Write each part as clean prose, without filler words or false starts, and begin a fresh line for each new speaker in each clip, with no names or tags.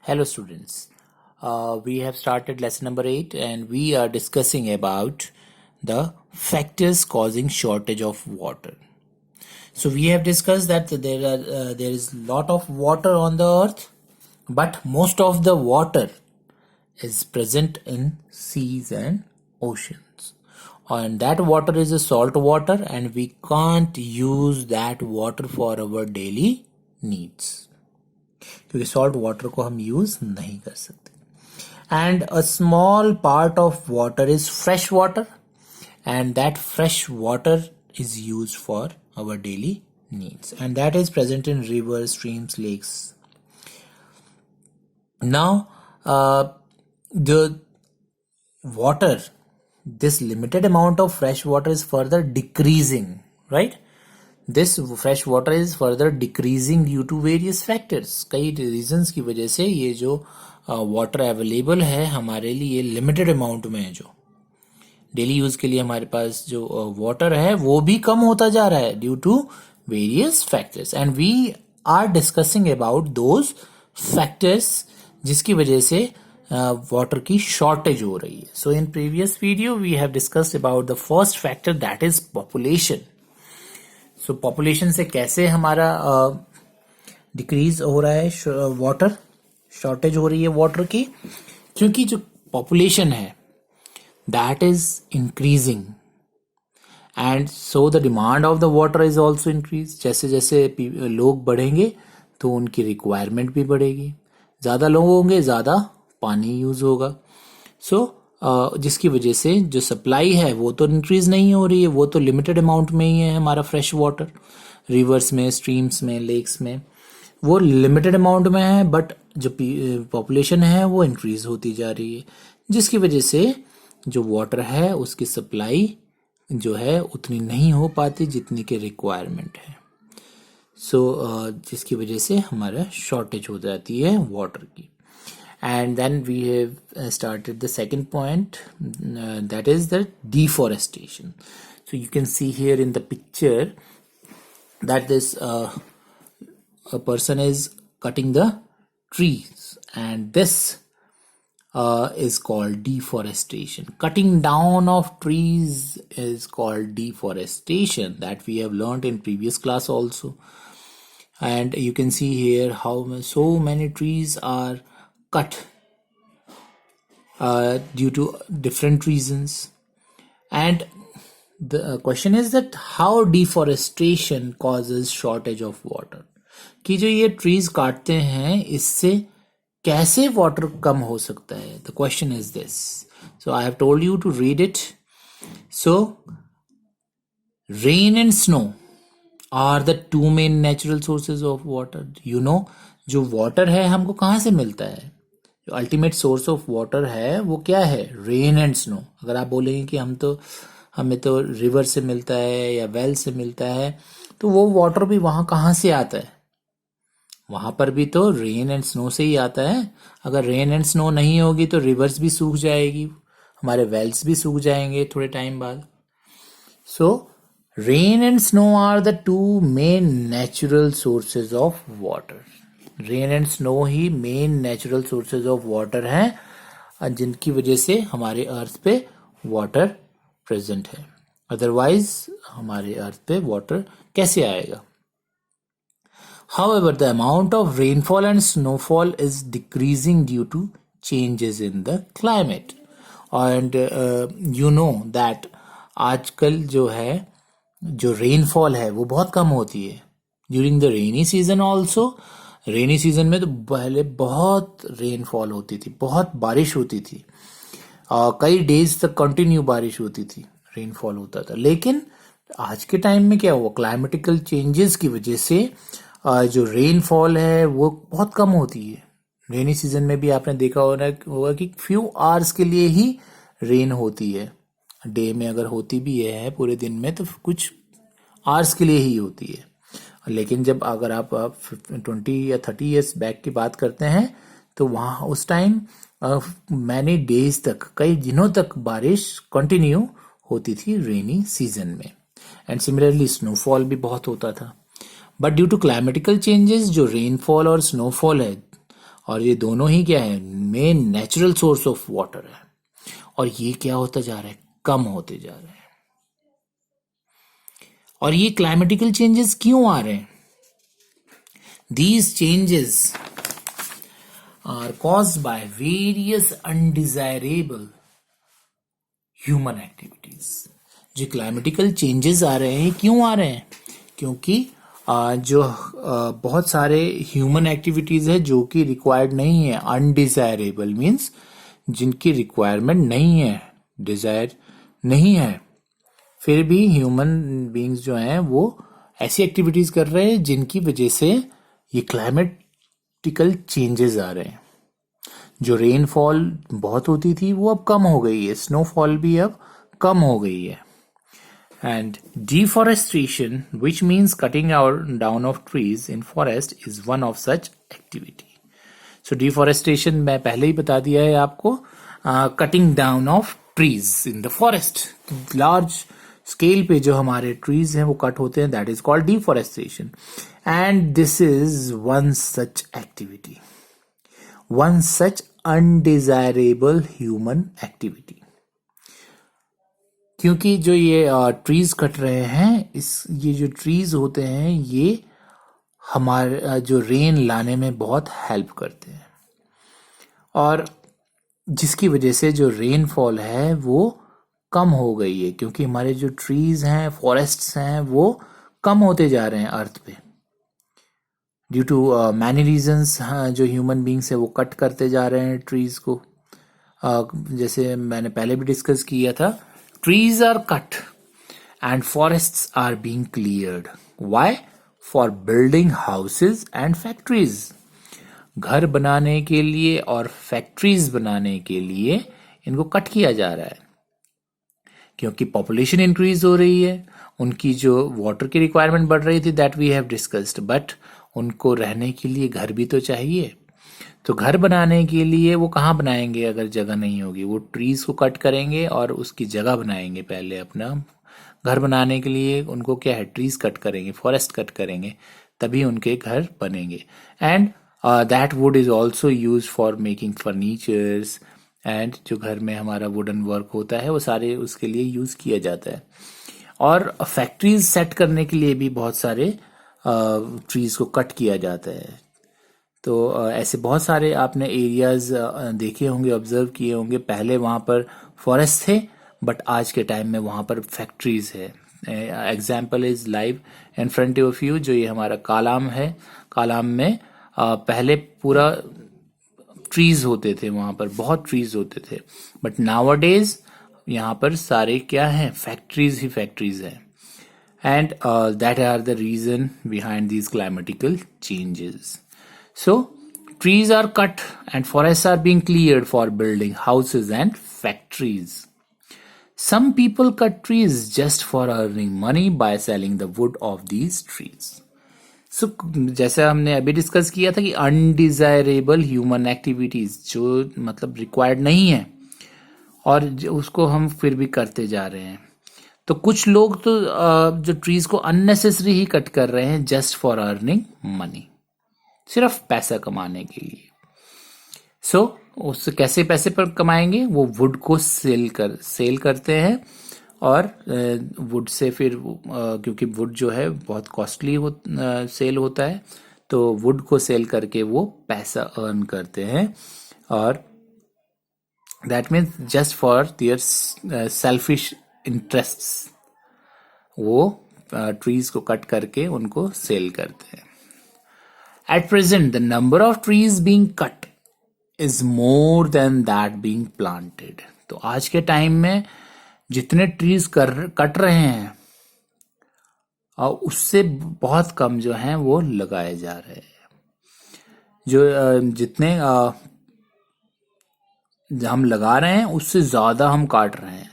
Hello students, we have started lesson number 8 and we are discussing about the factors causing shortage of water. So we have discussed that there is lot of water on the earth, but most of the water is present in seas and oceans. And that water is a salt water and we can't use that water for our daily needs. क्योंकि salt water को हम use नहीं कर सकते and a small part of water is fresh water and that fresh water is use for our daily needs and that is present in river streams lakes now the water, this limited amount of fresh water is further decreasing, right? This fresh water is further decreasing due to various factors. कई reasons की वजह से ये जो water available है हमारे लिए limited amount में है, जो daily use के लिए हमारे पास जो water है वो भी कम होता जा रहा है due to various factors and we are discussing about those factors जिसकी वजह से water की shortage हो रही है. So in previous video we have discussed about the first factor, that is population. So population से कैसे हमारा डिक्रीज हो रहा है, वाटर शॉर्टेज हो रही है वाटर की, क्योंकि जो पॉपुलेशन है that is increasing and so the demand of the water is also increase. जैसे जैसे लोग बढ़ेंगे तो उनकी रिक्वायरमेंट भी बढ़ेगी, ज़्यादा लोग होंगे ज़्यादा पानी यूज होगा. सो जिसकी वजह से जो सप्लाई है वो तो इंक्रीज नहीं हो रही है, वो तो लिमिटेड अमाउंट में ही है. हमारा फ्रेश वाटर रिवर्स में, स्ट्रीम्स में, लेक्स में वो लिमिटेड अमाउंट में है, बट जो पॉपुलेशन है वो इंक्रीज होती जा रही है, जिसकी वजह से जो वाटर है उसकी सप्लाई जो है उतनी नहीं हो पाती जितनी के रिक्वायरमेंट है. सो जिसकी वजह से हमारा शॉर्टेज हो जाती है वाटर की. And then we have started the second point, that is the deforestation. So you can see here in the picture that this a person is cutting the trees, and this is called deforestation. Cutting down of trees is called deforestation, that we have learned in previous class also. And you can see here how so many trees are cut due to different reasons, and the question is that how deforestation causes shortage of water. कि जो ये trees काटते हैं इससे कैसे water कम हो सकता है. The question is this. So I have told you to read it. So rain and snow are the two main natural sources of water. You know, जो water है हमको कहाँ से मिलता है, जो अल्टीमेट सोर्स ऑफ वाटर है वो क्या है, रेन एंड स्नो. अगर आप बोलेंगे कि हमें तो रिवर से मिलता है या वेल से मिलता है, तो वो वाटर भी वहां कहाँ से आता है, वहां पर भी तो रेन एंड स्नो से ही आता है. अगर रेन एंड स्नो नहीं होगी तो रिवर्स भी सूख जाएगी, हमारे वेल्स भी सूख जाएंगे थोड़े टाइम बाद. So rain and snow are the two main natural sources of water. Rain and snow ही main natural sources of water हैं जिनकी वजह से हमारे अर्थ पे वाटर प्रेजेंट है. अदरवाइज हमारे अर्थ पे वाटर कैसे आएगा. However, the amount of rainfall and snowfall is decreasing due to changes in the climate. And you know that आजकल जो है जो रेनफॉल है वो बहुत कम होती है. During the rainy season also, rainy season में तो पहले बहुत रेनफॉल होती थी, बहुत बारिश होती थी, कई डेज तक कंटिन्यू बारिश होती थी, रेनफॉल होता था. लेकिन आज के टाइम में क्या हुआ, क्लाइमेटिकल चेंजेस की वजह से जो रेनफॉल है वो बहुत कम होती है. रेनी सीजन में भी आपने देखा होगा कि फ्यू आवर्स के लिए ही रेन होती है, डे में अगर होती भी है पूरे दिन में तो कुछ आवर्स के लिए ही होती है. लेकिन जब अगर आप 20 या 30 ईयर्स बैक की बात करते हैं तो वहाँ उस टाइम मैनी डेज तक, कई दिनों तक बारिश कंटिन्यू होती थी रेनी सीजन में. एंड सिमिलरली स्नोफॉल भी बहुत होता था. But due to climatical changes जो रेनफॉल और स्नोफॉल है और ये दोनों ही क्या है, main natural source of water है, और ये क्या होता जा रहा है, कम होते जा रहे हैं। और ये क्लाइमेटिकल चेंजेस क्यों आ रहे हैं? These changes are caused by various undesirable human activities. जो क्लाइमेटिकल चेंजेस आ रहे हैं, क्यों आ रहे हैं? क्योंकि बहुत सारे ह्यूमन एक्टिविटीज है जो कि रिक्वायर्ड नहीं है। अनडिजायरेबल मीन्स जिनकी रिक्वायरमेंट नहीं है, डिजायर नहीं है, फिर भी ह्यूमन बीइंग्स जो हैं वो ऐसी एक्टिविटीज कर रहे हैं जिनकी वजह से ये क्लाइमेटिकल चेंजेस आ रहे हैं। जो रेनफॉल बहुत होती थी वो अब कम हो गई है, स्नोफॉल भी अब कम हो गई है। And deforestation, which means cutting down of trees in forest, is one of such activity. So deforestation मैं पहले ही बता दिया है आपको, cutting down of trees in the forest. Large scale पे जो हमारे trees हैं वो कट होते हैं, that is called deforestation. And this is one such activity, one such undesirable human activity. क्योंकि जो ये ट्रीज कट रहे हैं, ये जो ट्रीज होते हैं ये हमारे जो रेन लाने में बहुत हेल्प करते हैं, और जिसकी वजह से जो रेनफॉल है वो कम हो गई है, क्योंकि हमारे जो ट्रीज हैं, फॉरेस्ट्स हैं, वो कम होते जा रहे हैं अर्थ पे, ड्यू टू मैनी रीजंस। जो ह्यूमन बींग्स है वो कट करते जा रहे हैं ट्रीज को। जैसे मैंने पहले भी डिस्कस किया था, trees are cut and forests are being cleared. Why? For building houses and factories. घर बनाने के लिए और फैक्ट्रीज बनाने के लिए इनको कट किया जा रहा है, क्योंकि पॉपुलेशन इंक्रीज हो रही है, उनकी जो वाटर की रिक्वायरमेंट बढ़ रही थी, that we have discussed, but उनको रहने के लिए घर भी तो चाहिए। तो घर बनाने के लिए वो कहाँ बनाएंगे अगर जगह नहीं होगी? वो ट्रीज को कट करेंगे और उसकी जगह बनाएंगे। पहले अपना घर बनाने के लिए उनको क्या है, ट्रीज कट करेंगे, फॉरेस्ट कट करेंगे, तभी उनके घर बनेंगे। And that would is also use for making furnitures, and जो घर में हमारा वुडन वर्क होता है वो सारे उसके लिए यूज किया जाता है। और फैक्ट्रीज सेट करने के लिए भी बहुत सारे ट्रीज को कट किया जाता है। तो ऐसे बहुत सारे आपने एरियाज देखे होंगे, ऑब्जर्व किए होंगे। पहले वहाँ पर फॉरेस्ट थे, बट आज के टाइम में वहाँ पर फैक्ट्रीज है। Example is live in front of you, जो ये हमारा कालाम है। कालाम में पहले पूरा ट्रीज होते थे, वहाँ पर बहुत ट्रीज होते थे, बट नाउअडेज यहाँ पर सारे क्या हैं, फैक्ट्रीज ही फैक्ट्रीज हैं। And that are the reason behind these climatical changes. So, trees are cut and forests are being cleared for building houses and factories. Some people cut trees just for earning money by selling the wood of these trees. So, जैसे हमने अभी discuss किया था कि undesirable human activities जो मतलब required नहीं है और उसको हम फिर भी करते जा रहे हैं। तो कुछ लोग तो जो ट्रीज को अननेसेसरी ही कट कर रहे हैं जस्ट फॉर अर्निंग मनी, सिर्फ पैसा कमाने के लिए। सो उससे कैसे पैसे पर कमाएंगे? वो वुड को सेल करते हैं, और वुड से फिर क्योंकि वुड जो है बहुत कॉस्टली सेल होता है, तो वुड को सेल करके वो पैसा अर्न करते हैं, और that means just for their selfish interests वो ट्रीज को कट करके उनको सेल करते हैं। At present, the number of trees being cut is more than that being planted. तो आज के टाइम में जितने ट्रीज कट रहे हैं उससे बहुत कम जो हैं वो लगाए जा रहे हैं। जो जितने हम लगा रहे हैं उससे ज्यादा हम काट रहे हैं।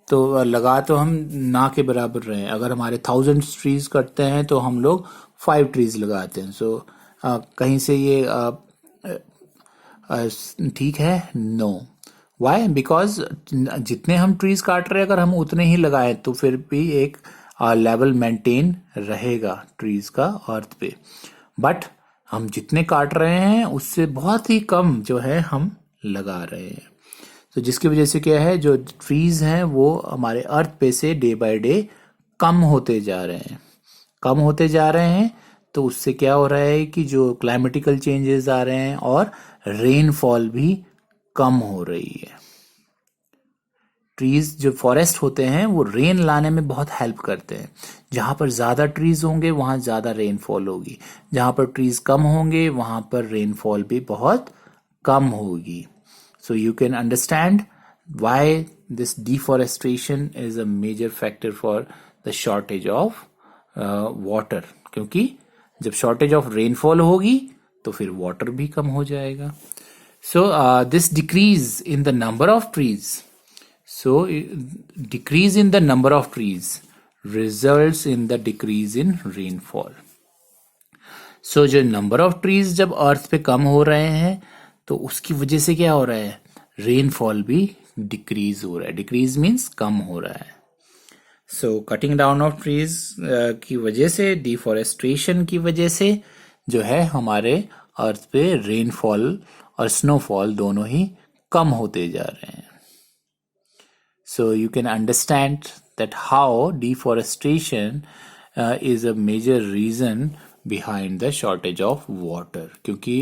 तो लगा तो हम ना के बराबर रहे हैं। अगर हमारे 1000 ट्रीज कटते हैं तो हम लोग 5 ट्रीज लगाते हैं। सो कहीं से ये ठीक है? नो। वाई? बिकॉज जितने हम ट्रीज काट रहे हैं अगर हम उतने ही लगाए तो फिर भी एक लेवल मेंटेन रहेगा ट्रीज का अर्थ पे। बट हम जितने काट रहे हैं उससे बहुत ही कम जो है हम लगा रहे हैं। तो जिसकी वजह से क्या है, जो ट्रीज हैं वो हमारे अर्थ पे से डे बाय डे कम होते जा रहे हैं, कम होते जा रहे हैं। तो उससे क्या हो रहा है कि जो क्लाइमेटिकल चेंजेस आ रहे हैं और रेनफॉल भी कम हो रही है। ट्रीज जो फॉरेस्ट होते हैं वो रेन लाने में बहुत हेल्प करते हैं। जहां पर ज्यादा ट्रीज होंगे वहां ज्यादा रेनफॉल होगी, जहां पर ट्रीज कम होंगे वहां पर रेनफॉल भी बहुत कम होगी। So you can understand why this deforestation is a major factor for the shortage of water, क्योंकि जब शॉर्टेज ऑफ रेनफॉल होगी तो फिर वाटर भी कम हो जाएगा। So this decrease in the number of trees, so decrease in the number of trees results in the decrease in rainfall. so जो number of trees जब अर्थ पे कम हो रहे हैं तो उसकी वजह से क्या हो रहा है, रेनफॉल भी डिक्रीज हो रहा है। डिक्रीज मीन्स कम हो रहा है। सो कटिंग डाउन ऑफ ट्रीज की वजह से, डिफॉरेस्टेशन की वजह से जो है हमारे अर्थ पे रेनफॉल और स्नोफॉल दोनों ही कम होते जा रहे हैं। So you can understand that how deforestation is a major reason behind the shortage of water, क्योंकि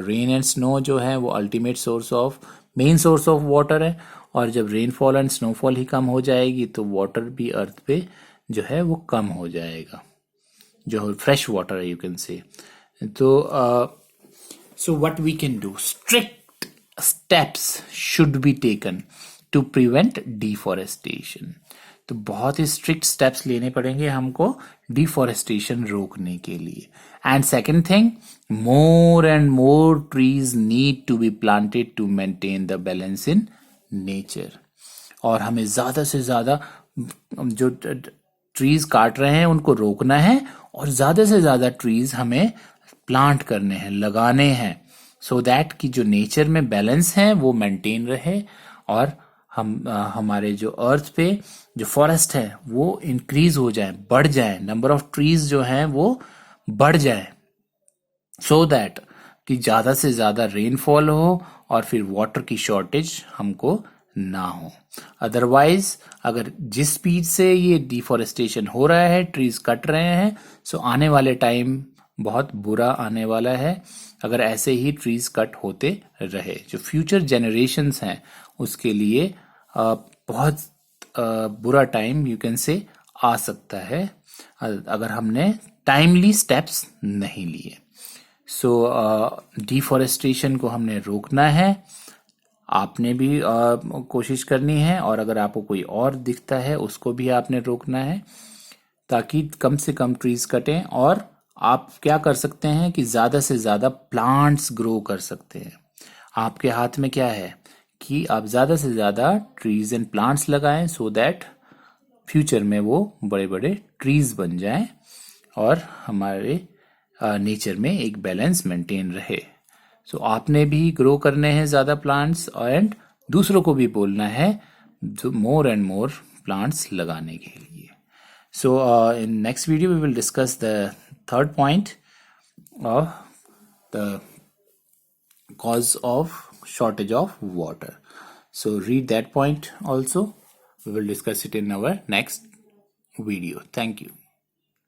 रेन एंड स्नो जो है वो ultimate source of, main source of water है, और जब रेनफॉल एंड स्नोफॉल ही कम हो जाएगी तो वाटर भी अर्थ पे जो है वो कम हो जाएगा, जो फ्रेश वाटर है यू कैन से। तो so what we can do, strict steps should be taken to prevent deforestation. तो बहुत ही स्ट्रिक्ट स्टेप्स लेने पड़ेंगे हमको डिफॉरेस्टेशन रोकने के लिए। And second thing, more and more trees need to be planted to maintain the balance in nature. और हमें ज्यादा से ज्यादा जो ट्रीज काट रहे हैं उनको रोकना है, और ज्यादा से ज्यादा ट्रीज हमें प्लांट करने हैं, लगाने हैं, सो दैट कि जो नेचर में बैलेंस है वो मेंटेन रहे, और हमारे जो अर्थ पे जो फॉरेस्ट है वो इंक्रीज हो जाए, बढ़ जाए, नंबर ऑफ ट्रीज जो है वो बढ़ जाए, सो दैट कि ज्यादा से ज्यादा रेनफॉल हो और फिर वाटर की शॉर्टेज हमको ना हो। अदरवाइज अगर जिस स्पीड से ये डिफॉरेस्टेशन हो रहा है, ट्रीज कट रहे हैं, सो आने वाले टाइम बहुत बुरा आने वाला है अगर ऐसे ही ट्रीज कट होते रहे। जो फ्यूचर जनरेशन्स हैं उसके लिए बहुत बुरा टाइम यू कैन से आ सकता है अगर हमने टाइमली स्टेप्स नहीं लिए। सो डिफॉरेस्टेशन को हमने रोकना है, आपने भी कोशिश करनी है, और अगर आपको कोई और दिखता है उसको भी आपने रोकना है, ताकि कम से कम ट्रीज कटें। और आप क्या कर सकते हैं कि ज्यादा से ज्यादा प्लांट्स ग्रो कर सकते हैं। आपके हाथ में क्या है कि आप ज्यादा से ज्यादा ट्रीज एंड प्लांट्स लगाएं, सो दैट फ्यूचर में वो बड़े बड़े ट्रीज बन जाएं और हमारे नेचर में एक बैलेंस मेंटेन रहे। सो आपने भी ग्रो करने हैं ज्यादा प्लांट्स, एंड दूसरों को भी बोलना है जो मोर एंड मोर प्लांट्स लगाने के लिए। So in next video we will discuss the third point of the cause of shortage of water. So read that point also. We will discuss it in our next video. Thank you.